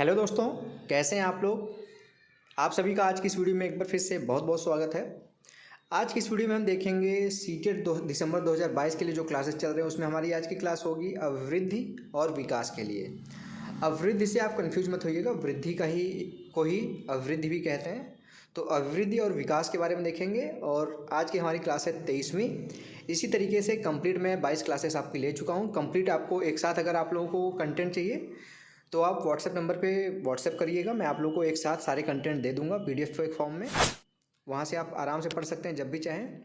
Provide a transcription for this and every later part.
Hello दोस्तों, कैसे हैं आप लोग। आप सभी का आज की इस वीडियो में एक बार फिर से बहुत बहुत स्वागत है। आज की इस वीडियो में हम देखेंगे सीटेट दिसंबर 2022 के लिए जो क्लासेस चल रहे हैं उसमें हमारी आज की क्लास होगी अभिवृद्धि और विकास के लिए। अभिवृद्धि से आप कंफ्यूज मत होइएगा, वृद्धि को ही अभिवृद्धि भी कहते हैं। तो अभिवृद्धि और विकास के बारे में देखेंगे और आज की हमारी क्लास है 23वीं। इसी तरीके से कंप्लीट मैं 22 क्लासेस आपकी ले चुका हूँ। कंप्लीट आपको एक साथ अगर आप लोगों को कंटेंट चाहिए तो आप व्हाट्सएप नंबर पे व्हाट्सएप करिएगा, मैं आप लोगों को एक साथ सारे कंटेंट दे दूंगा पीडीएफ फॉर्म में। वहाँ से आप आराम से पढ़ सकते हैं जब भी चाहें,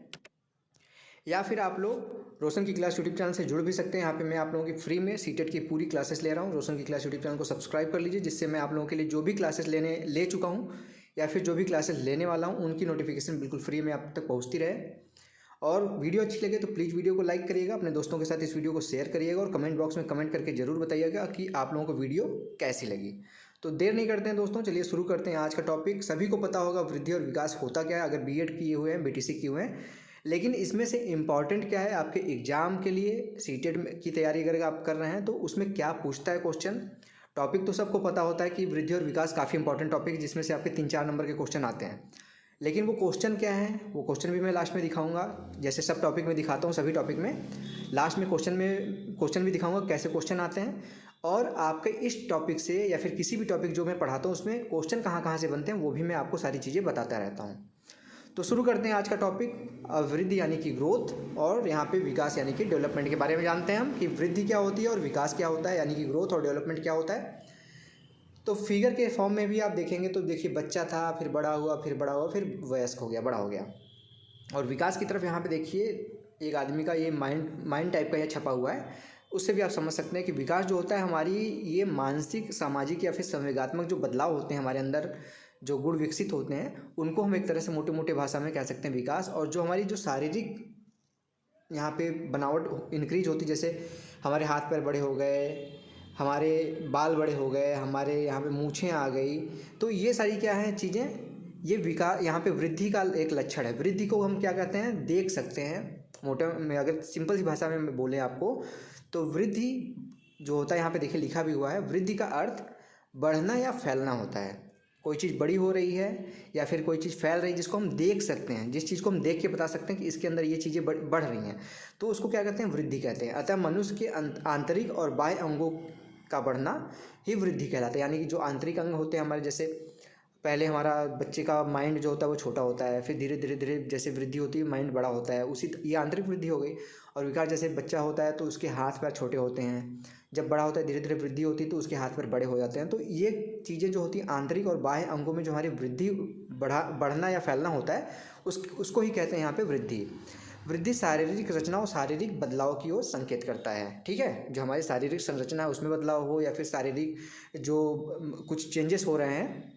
या फिर आप लोग रोशन की क्लास यूट्यूब चैनल से जुड़ भी सकते हैं। यहाँ पे मैं आप लोगों की फ्री में सीटेट की पूरी क्लासेस ले रहा हूँ। रोशन की क्लास यूट्यूब चैनल को सब्सक्राइब कर लीजिए, जिससे मैं आप लोगों के लिए जो भी क्लासेस ले चुका हूँ या फिर जो भी क्लासेस लेने वाला हूँ उनकी नोटिफिकेशन बिल्कुल फ्री में आप तक पहुँचती रहे। और वीडियो अच्छी लगे तो प्लीज़ वीडियो को लाइक करिएगा, अपने दोस्तों के साथ इस वीडियो को शेयर करिएगा और कमेंट बॉक्स में कमेंट करके ज़रूर बताइएगा कि आप लोगों को वीडियो कैसी लगी। तो देर नहीं करते हैं दोस्तों, चलिए शुरू करते हैं आज का टॉपिक। सभी को पता होगा वृद्धि और विकास होता क्या है अगर बीएड किए हुए हैं, बीटीसी किए हुए हैं, लेकिन इसमें से इम्पॉर्टेंट क्या है आपके एग्जाम के लिए। सीटेट की तैयारी अगर आप कर रहे हैं तो उसमें क्या पूछता है क्वेश्चन। टॉपिक तो सबको पता होता है कि वृद्धि और विकास काफ़ी इंपॉर्टेंट टॉपिक है, जिसमें से आपके 3-4 नंबर के क्वेश्चन आते हैं। लेकिन वो क्वेश्चन क्या है, वो क्वेश्चन भी मैं लास्ट में दिखाऊंगा। जैसे सब टॉपिक में दिखाता हूँ, सभी टॉपिक में लास्ट में क्वेश्चन भी दिखाऊंगा कैसे क्वेश्चन आते हैं। और आपके इस टॉपिक से या फिर किसी भी टॉपिक जो मैं पढ़ाता हूँ उसमें क्वेश्चन कहाँ कहाँ से बनते हैं वो भी मैं आपको सारी चीज़ें बताता रहता हूँ। तो शुरू करते हैं आज का टॉपिक। वृद्धि यानी कि ग्रोथ, और यहाँ पे विकास यानी कि डेवलपमेंट के बारे में जानते हैं हम कि वृद्धि क्या होती है और विकास क्या होता है, यानी कि ग्रोथ और डेवलपमेंट क्या होता है। तो फिगर के फॉर्म में भी आप देखेंगे तो देखिए बच्चा था, फिर बड़ा हुआ, फिर वयस्क हो गया, बड़ा हो गया। और विकास की तरफ यहाँ पे देखिए एक आदमी का ये माइंड टाइप का ये छपा हुआ है, उससे भी आप समझ सकते हैं कि विकास जो होता है हमारी ये मानसिक, सामाजिक या फिर संवेगात्मक जो बदलाव होते हैं हमारे अंदर, जो गुण विकसित होते हैं उनको हम एक तरह से मोटे मोटे भाषा में कह सकते हैं विकास। और जो हमारी जो शारीरिक यहाँ पे बनावट इंक्रीज होती, जैसे हमारे हाथ पैर बड़े हो गए, हमारे बाल बड़े हो गए, हमारे यहाँ पे मूछें आ गई, तो ये सारी क्या है चीज़ें, ये विकास यहाँ पे वृद्धि का एक लक्षण है। वृद्धि को हम क्या कहते हैं, देख सकते हैं मोटे में, अगर सिंपल सी भाषा में बोले आपको तो वृद्धि जो होता है यहाँ पे देखिए लिखा भी हुआ है, वृद्धि का अर्थ बढ़ना या फैलना होता है। कोई चीज़ बड़ी हो रही है या फिर कोई चीज़ फैल रही है जिसको हम देख सकते हैं, जिस चीज़ को हम देख के बता सकते हैं कि इसके अंदर ये चीज़ें बढ़ रही हैं, तो उसको क्या कहते हैं, वृद्धि कहते हैं। अतः मनुष्य के आंतरिक और बाह्य अंगों का बढ़ना ही वृद्धि कहलाता है। यानी कि जो आंतरिक अंग होते हैं हमारे, जैसे पहले हमारा बच्चे का माइंड जो होता है वो छोटा होता है, फिर धीरे धीरे धीरे जैसे वृद्धि होती है माइंड बड़ा होता है, उसी ये आंतरिक वृद्धि हो गई। और विकास, जैसे बच्चा होता है तो उसके हाथ पैर छोटे होते हैं, जब बड़ा होता है धीरे धीरे वृद्धि होती है तो उसके हाथ पैर बड़े हो जाते हैं। तो ये चीज़ें जो होती हैं आंतरिक और बाह्य अंगों में जो हमारी वृद्धि बढ़ना या फैलना होता है उसको ही कहते हैं यहाँ पे वृद्धि। वृद्धि शारीरिक रचना और शारीरिक बदलाव की ओर संकेत करता है। ठीक है, जो हमारी शारीरिक संरचना है उसमें बदलाव हो या फिर शारीरिक जो कुछ चेंजेस हो रहे हैं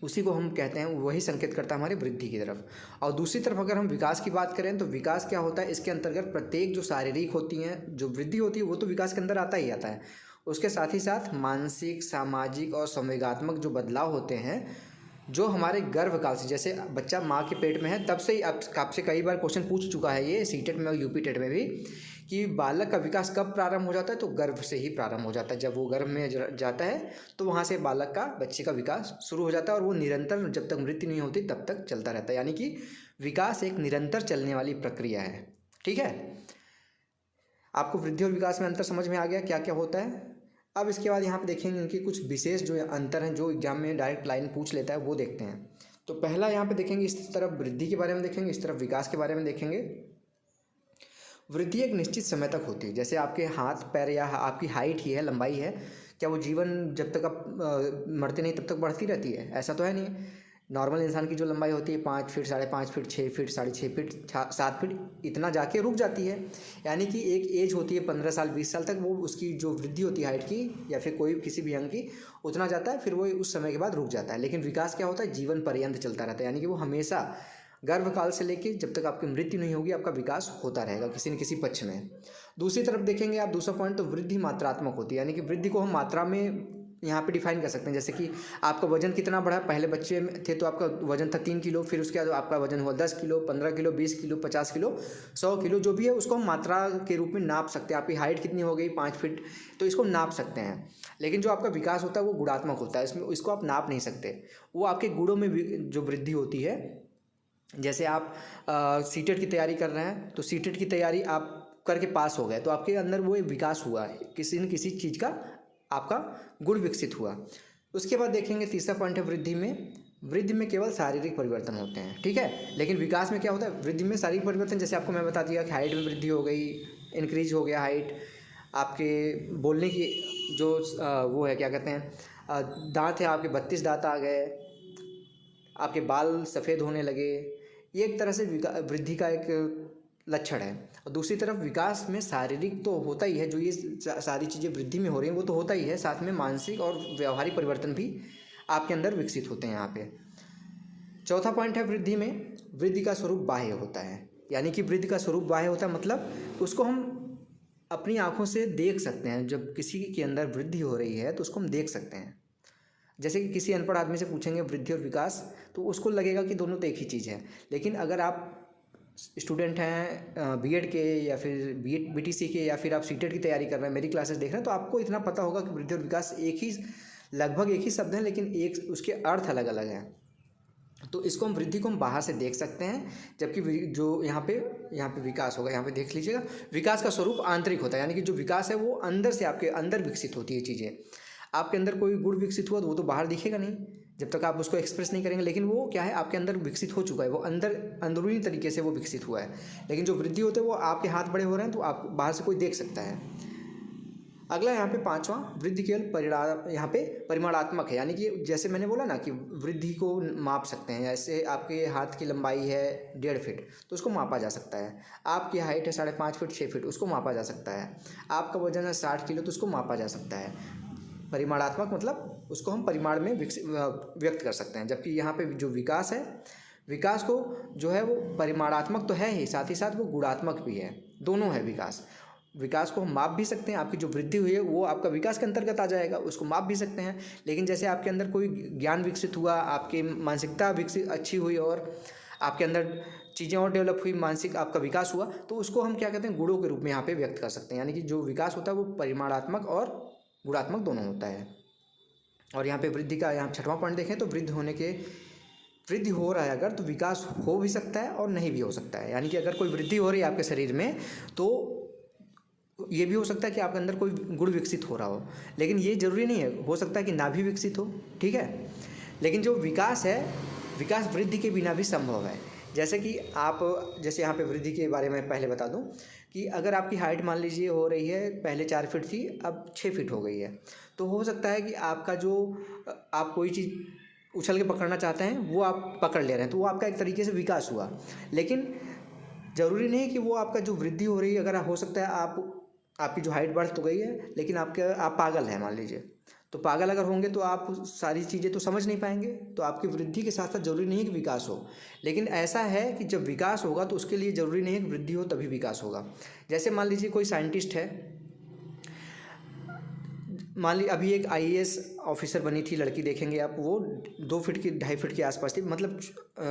उसी को हम कहते हैं, वही संकेत करता है हमारी वृद्धि की तरफ। और दूसरी तरफ अगर हम विकास की बात करें तो विकास क्या होता है, इसके अंतर्गत प्रत्येक जो शारीरिक होती हैं, जो वृद्धि होती है वो तो विकास के अंदर आता ही आता है, उसके साथ ही साथ मानसिक, सामाजिक और संवेगात्मक जो बदलाव होते हैं जो हमारे गर्भकाल से, जैसे बच्चा माँ के पेट में है तब से ही, आपसे कई बार क्वेश्चन पूछ चुका है ये सीटेट में और यूपी टेट में भी, कि बालक का विकास कब प्रारंभ हो जाता है, तो गर्भ से ही प्रारंभ हो जाता है। जब वो गर्भ में जाता है तो वहाँ से बालक का, बच्चे का विकास शुरू हो जाता है और वो निरंतर जब तक मृत्यु नहीं होती तब तक चलता रहता है। यानी कि विकास एक निरंतर चलने वाली प्रक्रिया है। ठीक है, आपको वृद्धि और विकास में अंतर समझ में आ गया क्या क्या होता है। अब इसके बाद यहाँ पे देखेंगे इनके कुछ विशेष जो अंतर हैं, जो एग्जाम में डायरेक्ट लाइन पूछ लेता है, वो देखते हैं। तो पहला यहाँ पे देखेंगे, इस तरफ वृद्धि के बारे में देखेंगे, इस तरफ विकास के बारे में देखेंगे। वृद्धि एक निश्चित समय तक होती है, जैसे आपके हाथ पैर या आपकी हाइट ही है, लंबाई है, क्या वो जीवन जब तक आप मरते नहीं तब तक बढ़ती रहती है? ऐसा तो है नहीं। नॉर्मल इंसान की जो लंबाई होती है 5 feet, 5.5 feet, 6 feet, 6.5 feet, 7 feet, इतना जाके रुक जाती है। यानी कि एक एज होती है 15 साल 20 साल तक, वो उसकी जो वृद्धि होती है हाइट की या फिर कोई किसी भी अंग की, उतना जाता है, फिर वो उस समय के बाद रुक जाता है। लेकिन विकास क्या होता है, जीवन पर्यंत चलता रहता है। यानी कि वो हमेशा गर्भकाल से लेकर जब तक आपकी मृत्यु नहीं होगी आपका विकास होता रहेगा किसी न किसी पक्ष में। दूसरी तरफ देखेंगे आप, दूसरा पॉइंट, तो वृद्धि मात्रात्मक होती है। यानी कि वृद्धि को हम मात्रा में यहाँ पे डिफाइन कर सकते हैं। जैसे कि आपका वजन कितना बढ़ा, पहले बच्चे में थे तो आपका वजन था 3 किलो, फिर उसके बाद आपका वजन हुआ 10 kilo, 15 kilo, 20 kilo, 50 kilo, 100 kilo, जो भी है उसको हम मात्रा के रूप में नाप सकते हैं। आपकी हाइट कितनी हो गई, 5 फीट, तो इसको नाप सकते हैं। लेकिन जो आपका विकास होता है वो गुणात्मक होता है, इसको आप नाप नहीं सकते। वो आपके गुणों में जो वृद्धि होती है। जैसे आप सीटेट की तैयारी कर रहे हैं, तो सीटेट की तैयारी आप करके पास हो गए, तो आपके अंदर वो विकास हुआ है, किसी न किसी चीज़ का आपका गुण विकसित हुआ। उसके बाद देखेंगे तीसरा पॉइंट है वृद्धि में। वृद्धि में केवल शारीरिक परिवर्तन होते हैं, ठीक है। लेकिन विकास में क्या होता है, वृद्धि में शारीरिक परिवर्तन, जैसे आपको मैं बता दिया कि हाइट में वृद्धि हो गई, इंक्रीज हो गया हाइट, आपके बोलने की जो वो है क्या कहते हैं, दांत है आपके 32 दांत आ गए, आपके बाल सफ़ेद होने लगे। ये एक तरह से वृद्धि का एक लक्षण है। और दूसरी तरफ विकास में शारीरिक तो होता ही है, जो ये सारी चीज़ें वृद्धि में हो रही हैं वो तो होता ही है, साथ में मानसिक और व्यवहारिक परिवर्तन भी आपके अंदर विकसित होते हैं यहाँ पे। चौथा पॉइंट है वृद्धि में, वृद्धि का स्वरूप बाह्य होता है। यानी कि वृद्धि का स्वरूप बाह्य होता है, मतलब उसको हम अपनी आँखों से देख सकते हैं। जब किसी के अंदर वृद्धि हो रही है तो उसको हम देख सकते हैं। जैसे कि किसी अनपढ़ आदमी से पूछेंगे वृद्धि और विकास, तो उसको लगेगा कि दोनों तो एक ही चीज़ है। लेकिन अगर आप स्टूडेंट हैं बीएड के या फिर बीटीसी के, या फिर आप सीटेट की तैयारी कर रहे हैं, मेरी क्लासेस देख रहे हैं, तो आपको इतना पता होगा कि वृद्धि और विकास लगभग एक ही शब्द है, लेकिन एक उसके अर्थ अलग अलग हैं। तो इसको हम वृद्धि को हम बाहर से देख सकते हैं, जबकि जो यहाँ पे विकास होगा, यहाँ पे देख लीजिएगा, विकास का स्वरूप आंतरिक होता है। यानी कि जो विकास है वो अंदर से आपके अंदर विकसित होती है चीज़ें। आपके अंदर कोई गुण विकसित हुआ तो वो तो बाहर दिखेगा नहीं जब तक आप उसको एक्सप्रेस नहीं करेंगे, लेकिन वो क्या है, आपके अंदर विकसित हो चुका है, वो अंदरूनी तरीके से वो विकसित हुआ है। लेकिन जो वृद्धि होते हैं वो आपके हाथ बड़े हो रहे हैं तो आप बाहर से कोई देख सकता है। अगला यहाँ पे पांचवा, वृद्धि केवल यहाँ पे परिमाणात्मक है। यानी कि जैसे मैंने बोला ना कि वृद्धि को माप सकते हैं। जैसे आपके हाथ की लंबाई है 1.5 फीट, तो उसको मापा जा सकता है। आपकी हाइट है 5.5 फीट, 6 फीट, उसको मापा जा सकता है। आपका वजन है 60 किलो, तो उसको मापा जा सकता है। परिमाणात्मक मतलब उसको हम परिमाण में व्यक्त कर सकते हैं। जबकि यहाँ पे जो विकास है, विकास को जो है वो परिमाणात्मक तो है ही, साथ ही साथ वो गुणात्मक भी है, दोनों है विकास। विकास को हम माप भी सकते हैं, आपकी जो वृद्धि हुई है वो आपका विकास के अंतर्गत आ जाएगा, उसको माप भी सकते हैं। लेकिन जैसे आपके अंदर कोई ज्ञान विकसित हुआ, आपकी मानसिकता विकसित अच्छी हुई और आपके अंदर चीज़ें और डेवलप हुई, मानसिक आपका विकास हुआ, तो उसको हम क्या कहते हैं, गुणों के रूप में यहाँ पे व्यक्त कर सकते हैं। यानी कि जो विकास होता है वो परिमाणात्मक और गुणात्मक दोनों होता है। और यहाँ पे वृद्धि का यहाँ छठवां पॉइंट देखें तो वृद्धि हो रहा है अगर, तो विकास हो भी सकता है और नहीं भी हो सकता है। यानी कि अगर कोई वृद्धि हो रही है आपके शरीर में, तो ये भी हो सकता है कि आपके अंदर कोई गुण विकसित हो रहा हो, लेकिन ये जरूरी नहीं है, हो सकता है कि ना भी विकसित हो, ठीक है। लेकिन जो विकास है, विकास वृद्धि के बिना भी संभव है। जैसे कि जैसे यहाँ पे वृद्धि के बारे में पहले बता दूं कि अगर आपकी हाइट मान लीजिए हो रही है, पहले 4 फीट थी, अब 6 फीट हो गई है, तो हो सकता है कि आपका जो आप कोई चीज़ उछल के पकड़ना चाहते हैं वो आप पकड़ ले रहे हैं, तो वो आपका एक तरीके से विकास हुआ। लेकिन ज़रूरी नहीं कि वो आपका जो वृद्धि हो रही है, अगर हो सकता है आपकी जो हाइट बढ़ तो गई है, लेकिन आप पागल हैं मान लीजिए, तो पागल अगर होंगे तो आप सारी चीज़ें तो समझ नहीं पाएंगे। तो आपकी वृद्धि के साथ साथ जरूरी नहीं है कि विकास हो, लेकिन ऐसा है कि जब विकास होगा तो उसके लिए ज़रूरी नहीं है कि वृद्धि हो तभी विकास होगा। जैसे मान लीजिए कोई साइंटिस्ट है, मान ली अभी एक आईएएस ऑफिसर बनी थी लड़की, देखेंगे आप, वो 2 फीट की 2.5 फीट के आसपास थी, मतलब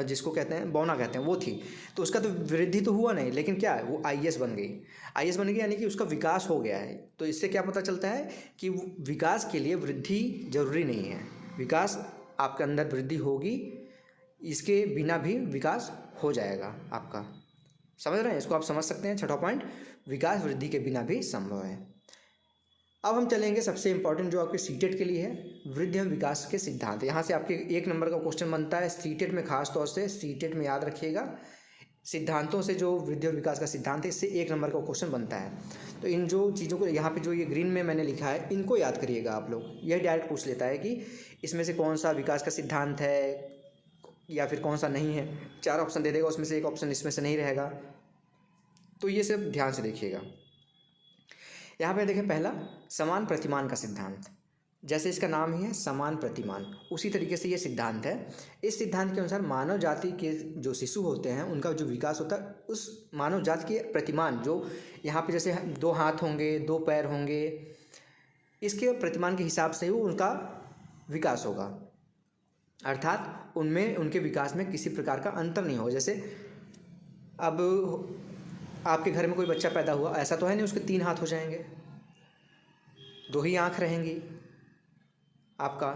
जिसको कहते हैं बौना कहते हैं, वो थी। तो उसका तो वृद्धि तो हुआ नहीं, लेकिन क्या है, वो आईएएस बन गई। आईएएस बन गई यानी कि उसका विकास हो गया है। तो इससे क्या पता चलता है कि विकास के लिए वृद्धि जरूरी नहीं है। विकास आपके अंदर वृद्धि होगी, इसके बिना भी विकास हो जाएगा आपका। समझ रहे हैं, इसको आप समझ सकते हैं। छठा पॉइंट, विकास वृद्धि के बिना भी संभव है। अब हम चलेंगे सबसे इंपॉर्टेंट जो आपके सीटेट के लिए है, वृद्धि एवं विकास के सिद्धांत। यहाँ से आपके 1 नंबर का क्वेश्चन बनता है सीटेट में, खास तौर से सीटेट में याद रखिएगा, सिद्धांतों से जो वृद्धि और विकास का सिद्धांत है, इससे 1 नंबर का क्वेश्चन बनता है। तो इन जो चीज़ों को यहाँ पे जो ये ग्रीन में मैंने लिखा है, इनको याद करिएगा आप लोग। यह डायरेक्ट पूछ लेता है कि इसमें से कौन सा विकास का सिद्धांत है या फिर कौन सा नहीं है। 4 ऑप्शन दे देगा, उसमें से 1 ऑप्शन इसमें से नहीं रहेगा, तो ये सब ध्यान से देखिएगा। यहाँ पे देखें, पहला समान प्रतिमान का सिद्धांत। जैसे इसका नाम ही है समान प्रतिमान, उसी तरीके से ये सिद्धांत है। इस सिद्धांत के अनुसार मानव जाति के जो शिशु होते हैं उनका जो विकास होता है, उस मानव जाति के प्रतिमान, जो यहाँ पे जैसे 2 हाथ होंगे, 2 पैर होंगे, इसके प्रतिमान के हिसाब से ही उनका विकास होगा, अर्थात उनमें उनके विकास में किसी प्रकार का अंतर नहीं होगा। जैसे अब आपके घर में कोई बच्चा पैदा हुआ, ऐसा तो है नहीं उसके 3 हाथ हो जाएंगे, 2 ही आँख रहेंगी आपका,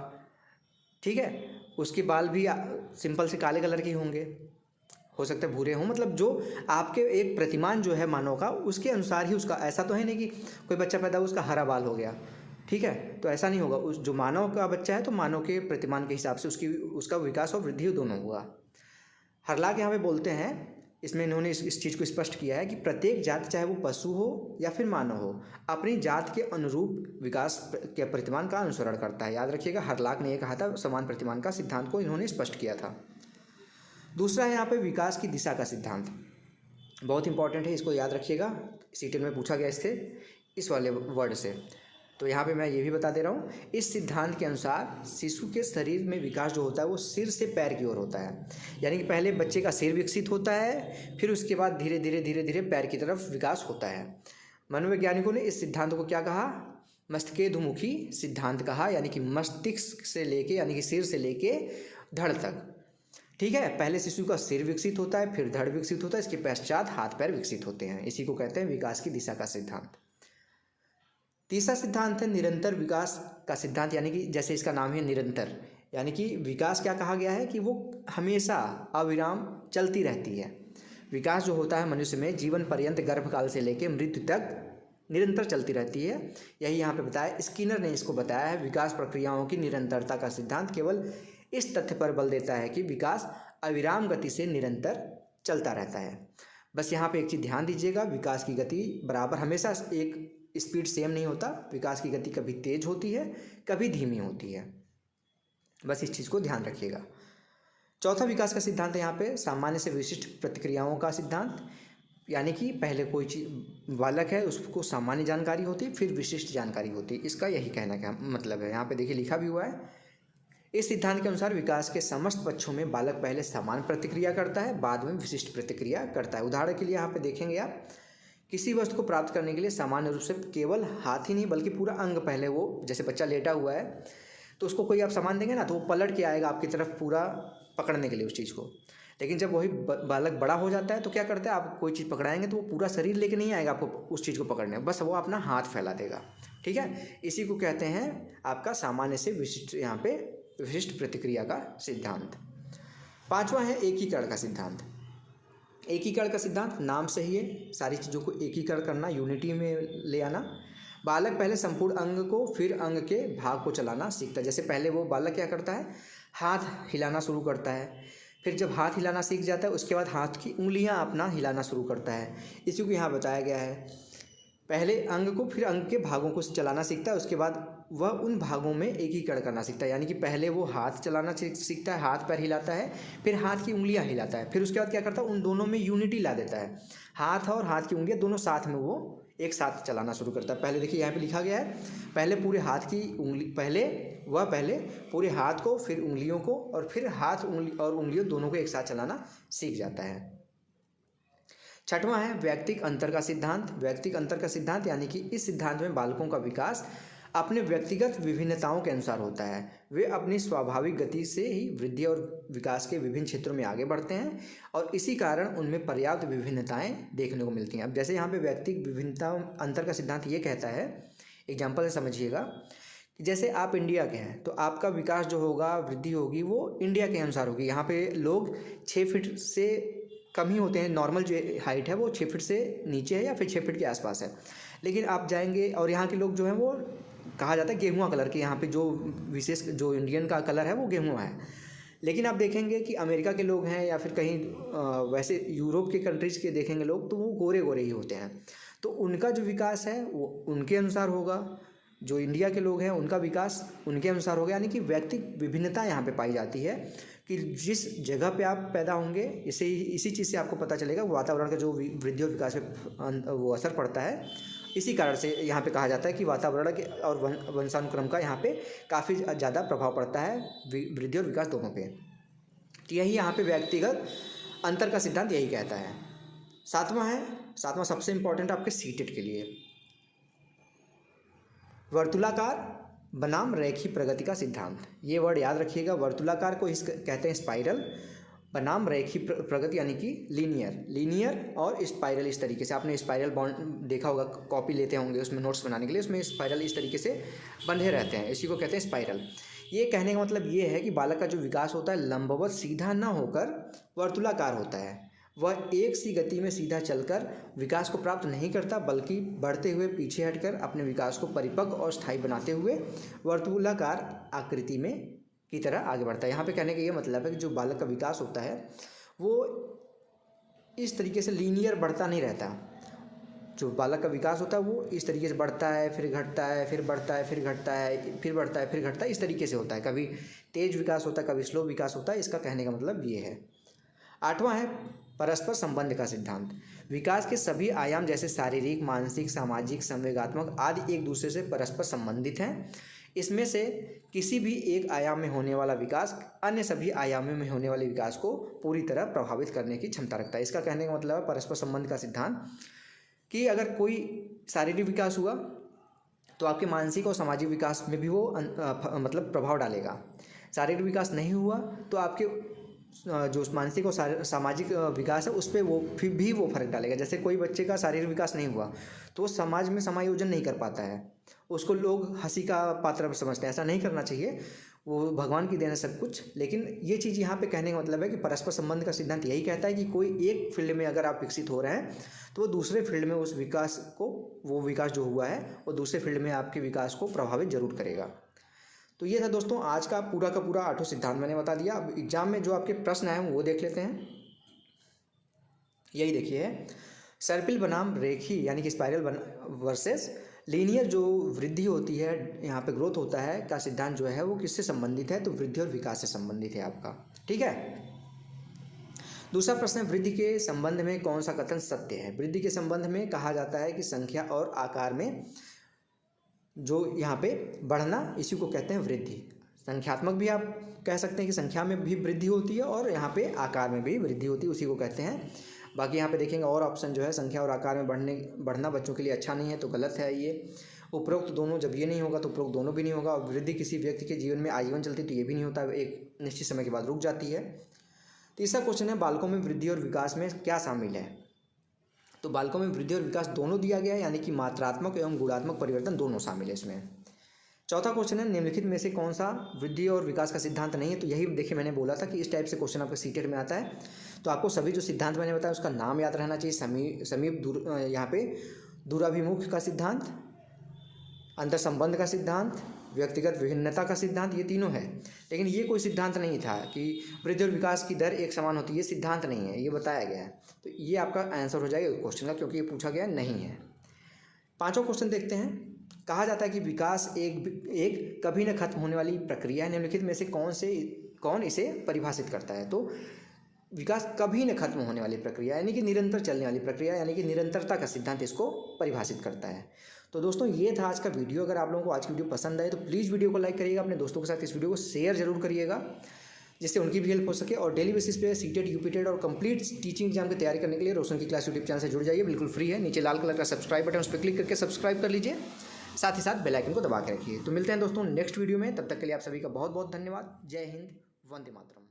ठीक है। उसके बाल भी सिंपल से काले कलर के होंगे, हो सकता है भूरे हों, मतलब जो आपके एक प्रतिमान जो है मानव का, उसके अनुसार ही उसका, ऐसा तो है नहीं कि कोई बच्चा पैदा हुआ उसका हरा बाल हो गया, ठीक है, तो ऐसा नहीं होगा। उस जो मानव का बच्चा है तो मानव के प्रतिमान के हिसाब से उसका विकास और वृद्धि दोनों होगा। हरलाक यहाँ पे बोलते हैं, इसमें इन्होंने इस चीज़ को स्पष्ट किया है कि प्रत्येक जाति, चाहे वो पशु हो या फिर मानव हो, अपनी जात के अनुरूप विकास के प्रतिमान का अनुसरण करता है। याद रखिएगा, हरलाक ने ये कहा था, समान प्रतिमान का सिद्धांत को इन्होंने स्पष्ट किया था। दूसरा है यहाँ पे विकास की दिशा का सिद्धांत, बहुत इंपॉर्टेंट है, इसको याद रखिएगा, सीटेट में पूछा गया इससे, इस वाले वर्ड से। तो यहाँ पे मैं ये भी बता दे रहा हूँ, इस सिद्धांत के अनुसार शिशु के शरीर में विकास जो होता है वो सिर से पैर की ओर होता है। यानी कि पहले बच्चे का सिर विकसित होता है, फिर उसके बाद धीरे धीरे पैर की तरफ विकास होता है। मनोवैज्ञानिकों ने इस सिद्धांत को क्या कहा? मस्तिष्कोद्मुखी सिद्धांत कहा, यानी कि मस्तिष्क से लेके, यानी कि सिर से लेके धड़ तक, ठीक है। पहले शिशु का सिर विकसित होता है, फिर धड़ विकसित होता है, इसके पश्चात हाथ पैर विकसित होते हैं। इसी को कहते हैं विकास की दिशा का सिद्धांत। तीसरा सिद्धांत है निरंतर विकास का सिद्धांत, यानी कि जैसे इसका नाम है निरंतर, यानी कि विकास क्या कहा गया है कि वो हमेशा अविराम चलती रहती है। विकास जो होता है मनुष्य में जीवन पर्यंत, गर्भकाल से लेकर मृत्यु तक निरंतर चलती रहती है। यही यहाँ पे बताया, स्किनर ने इसको बताया है, विकास प्रक्रियाओं की निरंतरता का सिद्धांत केवल इस तथ्य पर बल देता है कि विकास अविराम गति से निरंतर चलता रहता है। बस यहाँ पे एक चीज़ ध्यान दीजिएगा, विकास की गति बराबर हमेशा एक स्पीड सेम नहीं होता, विकास की गति कभी तेज होती है, कभी धीमी होती है, बस इस चीज़ को ध्यान रखिएगा। चौथा विकास का सिद्धांत है यहाँ पे सामान्य से विशिष्ट प्रतिक्रियाओं का सिद्धांत, यानी कि पहले कोई चीज़ बालक है उसको सामान्य जानकारी होती है, फिर विशिष्ट जानकारी होती है। इसका यही कहना क्या मतलब है, यहाँ पे देखिए लिखा भी हुआ है। इस सिद्धांत के अनुसार विकास के समस्त पक्षों में बालक पहले सामान्य प्रतिक्रिया करता है, बाद में विशिष्ट प्रतिक्रिया करता है। उदाहरण के लिए यहाँ पे देखेंगे आप, किसी वस्तु को प्राप्त करने के लिए सामान्य रूप से केवल हाथ ही नहीं बल्कि पूरा अंग, पहले वो जैसे बच्चा लेटा हुआ है तो उसको कोई आप सामान देंगे ना तो वो पलट के आएगा आपकी तरफ पूरा पकड़ने के लिए उस चीज़ को। लेकिन जब वही बालक बड़ा हो जाता है तो क्या करता है, आप कोई चीज़ पकड़ाएंगे तो वो पूरा शरीर लेके नहीं आएगा आपको उस चीज़ को पकड़ने, बस वो अपना हाथ फैला देगा, ठीक है। इसी को कहते हैं आपका सामान्य से विशिष्ट, यहाँ पे विशिष्ट प्रतिक्रिया का सिद्धांत। पांचवा है एकीकरण का सिद्धांत। एकीकरण का सिद्धांत नाम से ही है, सारी चीज़ों को एकीकरण करना, यूनिटी में ले आना। बालक पहले संपूर्ण अंग को, फिर अंग के भाग को चलाना सीखता है। जैसे पहले वो बालक क्या करता है, हाथ हिलाना शुरू करता है, फिर जब हाथ हिलाना सीख जाता है उसके बाद हाथ की उंगलियां अपना हिलाना शुरू करता है। इसी को यहाँ बताया गया है, पहले अंग को फिर अंग के भागों को चलाना सीखता है, उसके बाद वह उन भागों में एकीकरण करना सीखता है। यानी कि पहले वो हाथ चलाना सीखता है, हाथ पैर हिलाता है, फिर हाथ की उंगलियां हिलाता है, फिर उसके बाद क्या करता है, उन दोनों में यूनिटी ला देता है। हाथ और हाथ की उंगलियां दोनों साथ में वो एक साथ चलाना शुरू करता है। पहले देखिए यहाँ पे लिखा गया है, पहले पूरे हाथ की उंगली, पहले पूरे हाथ को, फिर उंगलियों को, और फिर हाथ उंगली और उंगलियों दोनों को एक साथ चलाना सीख जाता है। छठवां है व्यक्तिक अंतर का सिद्धांत। व्यक्तिक अंतर का सिद्धांत यानी कि इस सिद्धांत में बालकों का विकास अपने व्यक्तिगत विभिन्नताओं के अनुसार होता है। वे अपनी स्वाभाविक गति से ही वृद्धि और विकास के विभिन्न क्षेत्रों में आगे बढ़ते हैं और इसी कारण उनमें पर्याप्त विभिन्नताएं देखने को मिलती हैं। अब जैसे यहाँ पे व्यक्तिक विभिन्नता अंतर का सिद्धांत ये कहता है, एग्जाम्पल से समझिएगा कि जैसे आप इंडिया के हैं तो आपका विकास जो होगा, वृद्धि होगी, वो इंडिया के अनुसार होगी। यहाँ पे लोग 6 फीट से कम ही होते हैं, नॉर्मल जो हाइट है वो 6 फीट से नीचे है या फिर 6 फीट के आसपास है। लेकिन आप जाएंगे और यहाँ के लोग जो हैं वो कहा जाता है गेहुआ कलर के, यहाँ पे जो विशेष जो इंडियन का कलर है वो गेहुआ है। लेकिन आप देखेंगे कि अमेरिका के लोग हैं या फिर कहीं वैसे यूरोप के कंट्रीज़ के देखेंगे लोग तो वो गोरे गोरे ही होते हैं। तो उनका जो विकास है वो उनके अनुसार होगा, जो इंडिया के लोग हैं उनका विकास उनके अनुसार होगा। यानी कि व्यक्तिगत विभिन्नता यहाँ पे पाई जाती है कि जिस जगह पे आप पैदा होंगे, इसी चीज़ से आपको पता चलेगा वातावरण का जो वृद्धि और विकास पे वो असर पड़ता है। इसी कारण से यहाँ पे कहा जाता है कि वातावरण के और वंशानुक्रम का यहाँ पे काफ़ी ज़्यादा प्रभाव पड़ता है वृद्धि और विकास दोनों पे। तो यही यहाँ पे व्यक्तिगत अंतर का सिद्धांत यही कहता है। सातवां सबसे इम्पोर्टेंट आपके सीटेट के लिए, वर्तुलाकार बनाम रेखीय प्रगति का सिद्धांत, ये वर्ड याद रखिएगा। वर्तुलाकार को कहते हैं स्पाइरल, बनाम रेखीय प्रगति यानी कि लीनियर और स्पाइरल। इस तरीके से आपने स्पाइरल बॉन्ड देखा होगा, कॉपी लेते होंगे उसमें नोट्स बनाने के लिए, उसमें स्पाइरल इस तरीके से बंधे रहते हैं, इसी को कहते हैं स्पाइरल। ये कहने का मतलब ये है कि बालक का जो विकास होता है लंबवत सीधा ना होकर वर्तुलाकार होता है। वह एक सी गति में सीधा चलकर विकास को प्राप्त नहीं करता, बल्कि बढ़ते हुए पीछे हटकर अपने विकास को परिपक्व और स्थायी बनाते हुए वर्तुलाकार आकृति में की तरह आगे बढ़ता है। यहाँ पे कहने का ये मतलब है कि जो बालक का विकास होता है वो इस तरीके से लीनियर बढ़ता नहीं रहता। जो बालक का विकास होता है वो इस तरीके से बढ़ता है, फिर घटता है, फिर बढ़ता है, फिर घटता है, फिर बढ़ता है, फिर घटता है, इस तरीके से होता है। कभी तेज विकास होता है, कभी स्लो विकास होता है। इसका कहने का मतलब ये है। 8वां है परस्पर संबंध का सिद्धांत। विकास के सभी आयाम जैसे शारीरिक, मानसिक, सामाजिक, संवेगात्मक आदि एक दूसरे से परस्पर संबंधित हैं। इसमें से किसी भी एक आयाम में होने वाला विकास अन्य सभी आयामों में होने वाले विकास को पूरी तरह प्रभावित करने की क्षमता रखता है। इसका कहने का मतलब है परस्पर संबंध का सिद्धांत कि अगर कोई शारीरिक विकास हुआ तो आपके मानसिक और सामाजिक विकास में भी वो मतलब प्रभाव डालेगा। शारीरिक विकास नहीं हुआ तो आपके जो मानसिक और सामाजिक विकास है उस पर वो फिर भी वो फर्क डालेगा। जैसे कोई बच्चे का शारीरिक विकास नहीं हुआ तो वो समाज में समायोजन नहीं कर पाता है, उसको लोग हंसी का पात्र समझते हैं। ऐसा नहीं करना चाहिए, वो भगवान की देन है सब कुछ। लेकिन ये चीज़ यहाँ पे कहने का मतलब है कि परस्पर संबंध का सिद्धांत यही कहता है कि कोई एक फील्ड में अगर आप विकसित हो रहे हैं तो वो दूसरे फील्ड में उस विकास को, वो विकास जो हुआ है वो दूसरे फील्ड में आपके विकास को प्रभावित जरूर करेगा। तो ये था दोस्तों आज का पूरा 8 सिद्धांत मैंने बता दिया। अब एग्जाम में जो आपके प्रश्न आए हैं वो देख लेते हैं। यही देखिए, सर्पिल बनाम रेखी यानी कि स्पाइरल वर्सेस लीनियर जो वृद्धि होती है, यहाँ पे ग्रोथ होता है का सिद्धांत जो है वो किससे संबंधित है? तो वृद्धि और विकास से संबंधित है आपका। ठीक है। दूसरा प्रश्न है, वृद्धि के संबंध में कौन सा कथन सत्य है? वृद्धि के संबंध में कहा जाता है कि संख्या और आकार में जो यहाँ पे बढ़ना, इसी को कहते हैं वृद्धि। संख्यात्मक भी आप कह सकते हैं कि संख्या में भी वृद्धि होती है और यहाँ पे आकार में भी वृद्धि होती है, उसी को कहते हैं। बाकी यहाँ पे देखेंगे और ऑप्शन जो है संख्या और आकार में बढ़ना बच्चों के लिए अच्छा नहीं है, तो गलत है ये। उपरोक्त दोनों, जब ये नहीं होगा तो उपरोक्त दोनों भी नहीं होगा। और वृद्धि किसी व्यक्ति के जीवन में आजीवन चलती तो ये भी नहीं होता, एक निश्चित समय के बाद रुक जाती है। तीसरा क्वेश्चन है, बालकों में वृद्धि और विकास में क्या शामिल है? तो बालकों में वृद्धि और विकास दोनों दिया गया है, यानी कि मात्रात्मक एवं गुणात्मक परिवर्तन दोनों शामिल है इसमें। चौथा क्वेश्चन है, निम्नलिखित में से कौन सा वृद्धि और विकास का सिद्धांत नहीं है? तो यही देखिए मैंने बोला था कि इस टाइप से क्वेश्चन आपके सीटेट में आता है। तो आपको सभी जो सिद्धांत मैंने बताया उसका नाम याद रहना चाहिए। समीप दूर, यहाँ पे दूराभिमुख का सिद्धांत, अंतर संबंध का सिद्धांत, व्यक्तिगत विभिन्नता का सिद्धांत, ये तीनों है। लेकिन ये कोई सिद्धांत नहीं था कि वृद्धि और विकास की दर एक समान होती है, ये सिद्धांत नहीं है, ये बताया गया है। तो ये आपका आंसर हो जाएगा क्वेश्चन का, क्योंकि ये पूछा गया नहीं है। पांचवा क्वेश्चन देखते हैं। कहा जाता है कि विकास एक कभी न खत्म होने वाली प्रक्रिया है। निम्नलिखित में से कौन इसे परिभाषित करता है? तो विकास कभी न खत्म होने वाली प्रक्रिया यानी कि निरंतर चलने वाली प्रक्रिया, यानी कि निरंतरता का सिद्धांत इसको परिभाषित करता है। तो दोस्तों ये था आज का वीडियो। अगर आप लोगों को आज की वीडियो पसंद आए तो प्लीज़ वीडियो को लाइक करिएगा, अपने दोस्तों के साथ इस वीडियो को शेयर जरूर करिएगा, जिससे उनकी भी हेल्प हो सके। और डेली बेसिस पे सीटेट, यूपीटेट और कंप्लीट टीचिंग एग्जाम की तैयारी करने के लिए रोशन की क्लास यूट्यूब चैनल से जुड़ जाइए, बिल्कुल फ्री है। नीचे लाल कलर का सब्सक्राइब बटन, उस पर क्लिक करके सब्सक्राइब कर लीजिए, साथ ही साथ बेल आइकन को दबा के रखिए। तो मिलते हैं दोस्तों नेक्स्ट वीडियो में, तब तक के लिए आप सभी का बहुत बहुत धन्यवाद। जय हिंद, वंदे मातरम।